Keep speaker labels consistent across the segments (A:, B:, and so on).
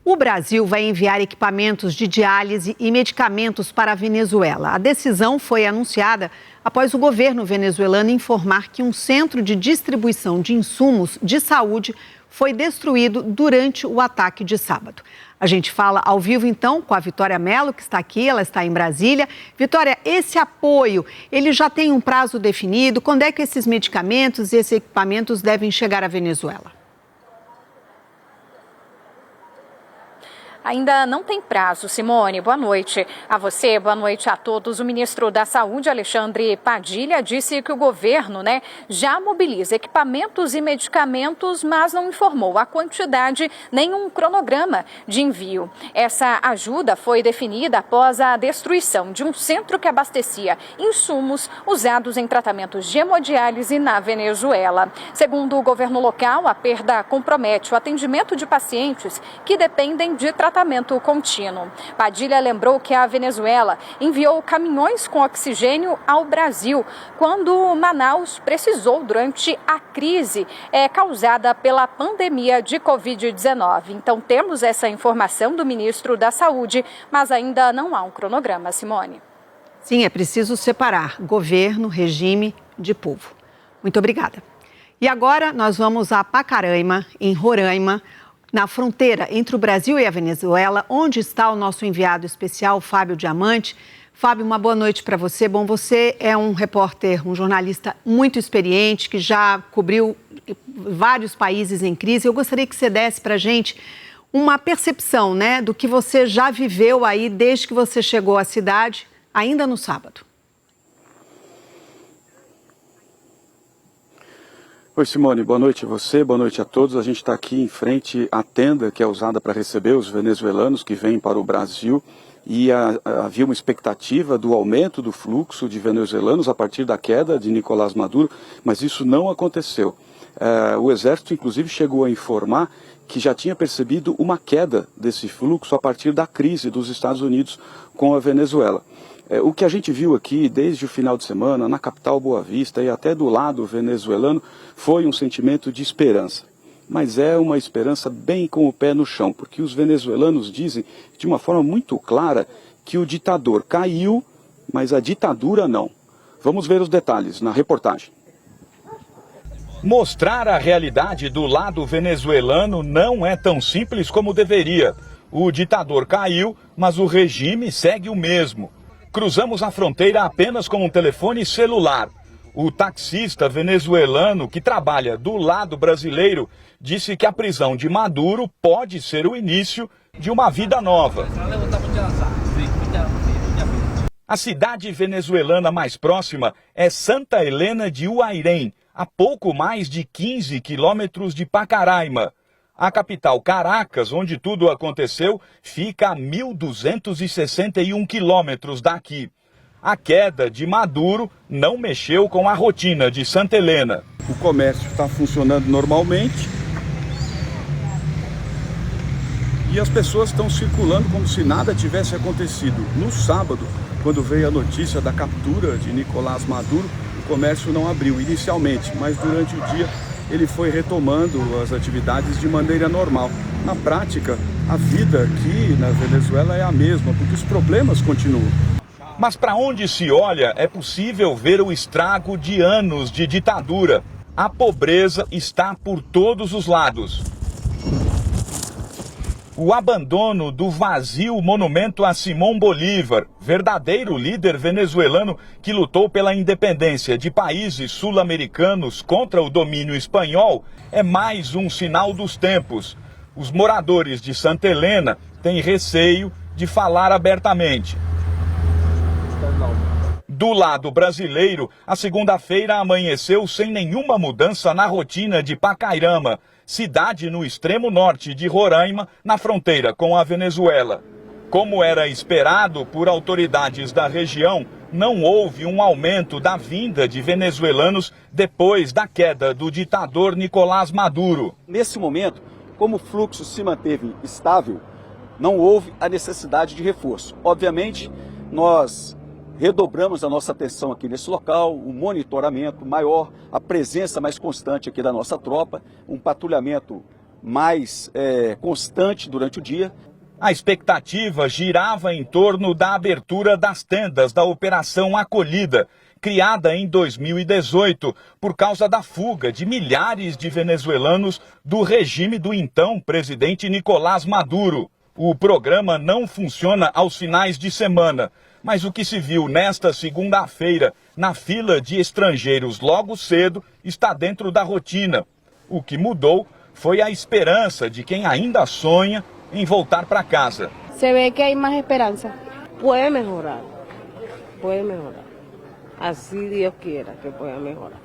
A: O Brasil vai enviar equipamentos de diálise e medicamentos para a Venezuela. A decisão foi anunciada após o governo venezuelano informar que um centro de distribuição de insumos de saúde foi destruído durante o ataque de sábado. A gente fala ao vivo, então, com a Vitória Mello, que está aqui, ela está em Brasília. Vitória, esse apoio, ele já tem um prazo definido? Quando é que esses medicamentos e esses equipamentos devem chegar à Venezuela?
B: Ainda não tem prazo, Simone. Boa noite a você, boa noite a todos. O ministro da Saúde, Alexandre Padilha, disse que o governo, já mobiliza equipamentos e medicamentos, mas não informou a quantidade nem um cronograma de envio. Essa ajuda foi definida após a destruição de um centro que abastecia insumos usados em tratamentos de hemodiálise na Venezuela. Segundo o governo local, a perda compromete o atendimento de pacientes que dependem de tratamento contínuo. Padilha lembrou que a Venezuela enviou caminhões com oxigênio ao Brasil quando Manaus precisou durante a crise causada pela pandemia de Covid-19. Então temos essa informação do ministro da Saúde, mas ainda não há um cronograma, Simone.
A: Sim, é preciso separar governo, regime de povo. Muito obrigada. E agora nós vamos a Pacaraima, em Roraima, na fronteira entre o Brasil e a Venezuela, onde está o nosso enviado especial, Fábio Diamante. Fábio, uma boa noite para você. Bom, você é um repórter, um jornalista muito experiente, que já cobriu vários países em crise. Eu gostaria que você desse para a gente uma percepção, do que você já viveu aí desde que você chegou à cidade, ainda no sábado.
C: Oi, Simone, boa noite a você, boa noite a todos. A gente está aqui em frente à tenda que é usada para receber os venezuelanos que vêm para o Brasil e havia uma expectativa do aumento do fluxo de venezuelanos a partir da queda de Nicolás Maduro, mas isso não aconteceu. O Exército, inclusive, chegou a informar que já tinha percebido uma queda desse fluxo a partir da crise dos Estados Unidos com a Venezuela. O que a gente viu aqui desde o final de semana, na capital Boa Vista e até do lado venezuelano, foi um sentimento de esperança. Mas é uma esperança bem com o pé no chão, porque os venezuelanos dizem de uma forma muito clara que o ditador caiu, mas a ditadura não. Vamos ver os detalhes na reportagem.
D: Mostrar a realidade do lado venezuelano não é tão simples como deveria. O ditador caiu, mas o regime segue o mesmo. Cruzamos a fronteira apenas com um telefone celular. O taxista venezuelano que trabalha do lado brasileiro disse que a prisão de Maduro pode ser o início de uma vida nova. A cidade venezuelana mais próxima é Santa Helena de Uairém, a pouco mais de 15 quilômetros de Pacaraima. A capital Caracas, onde tudo aconteceu, fica a 1.261 quilômetros daqui. A queda de Maduro não mexeu com a rotina de Santa Helena.
C: O comércio está funcionando normalmente e as pessoas estão circulando como se nada tivesse acontecido. No sábado, quando veio a notícia da captura de Nicolás Maduro, o comércio não abriu inicialmente, mas durante o dia ele foi retomando as atividades de maneira normal. Na prática, a vida aqui na Venezuela é a mesma, porque os problemas continuam.
D: Mas para onde se olha, é possível ver o estrago de anos de ditadura. A pobreza está por todos os lados. O abandono do vazio monumento a Simón Bolívar, verdadeiro líder venezuelano que lutou pela independência de países sul-americanos contra o domínio espanhol, é mais um sinal dos tempos. Os moradores de Santa Helena têm receio de falar abertamente. Do lado brasileiro, a segunda-feira amanheceu sem nenhuma mudança na rotina de Pacaraima, cidade no extremo norte de Roraima, na fronteira com a Venezuela. Como era esperado por autoridades da região, não houve um aumento da vinda de venezuelanos depois da queda do ditador Nicolás Maduro.
E: Nesse momento, como o fluxo se manteve estável, não houve a necessidade de reforço. Obviamente, nós redobramos a nossa atenção aqui nesse local, um monitoramento maior, a presença mais constante aqui da nossa tropa, um patrulhamento mais constante durante o dia.
D: A expectativa girava em torno da abertura das tendas da Operação Acolhida, criada em 2018 por causa da fuga de milhares de venezuelanos do regime do então presidente Nicolás Maduro. O programa não funciona aos finais de semana, mas o que se viu nesta segunda-feira na fila de estrangeiros logo cedo está dentro da rotina. O que mudou foi a esperança de quem ainda sonha em voltar para casa.
F: Se vê que há mais esperança. Pode melhorar. Pode melhorar. Assim Deus queira que possa melhorar.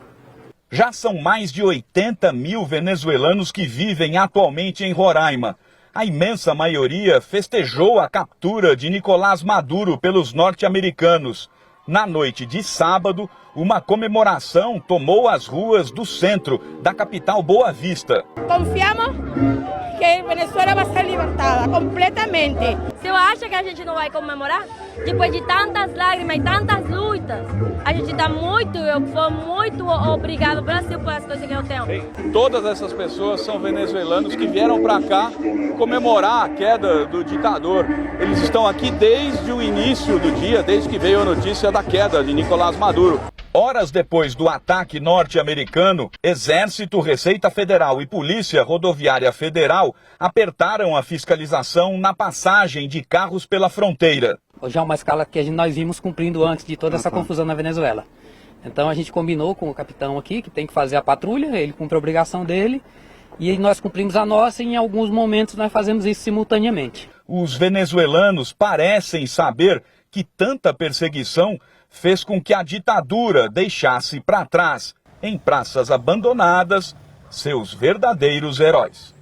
D: Já são mais de 80 mil venezuelanos que vivem atualmente em Roraima. A imensa maioria festejou a captura de Nicolás Maduro pelos norte-americanos. Na noite de sábado, uma comemoração tomou as ruas do centro da capital Boa Vista.
G: Confiamos que Venezuela vai ser libertada completamente.
H: Você acha que a gente não vai comemorar? Depois de tantas lágrimas e tantas lutas, a gente está eu sou muito obrigado ao Brasil por as coisas que eu tenho.
C: Todas essas pessoas são venezuelanos que vieram para cá comemorar a queda do ditador. Eles estão aqui desde o início do dia, desde que veio a notícia da queda de Nicolás Maduro.
D: Horas depois do ataque norte-americano, Exército, Receita Federal e Polícia Rodoviária Federal apertaram a fiscalização na passagem de carros pela fronteira.
I: Já é uma escala que nós vimos cumprindo antes de toda essa confusão na Venezuela. Então a gente combinou com o capitão aqui, que tem que fazer a patrulha, ele cumpre a obrigação dele, e nós cumprimos a nossa e em alguns momentos nós fazemos isso simultaneamente.
D: Os venezuelanos parecem saber que tanta perseguição fez com que a ditadura deixasse para trás, em praças abandonadas, seus verdadeiros heróis.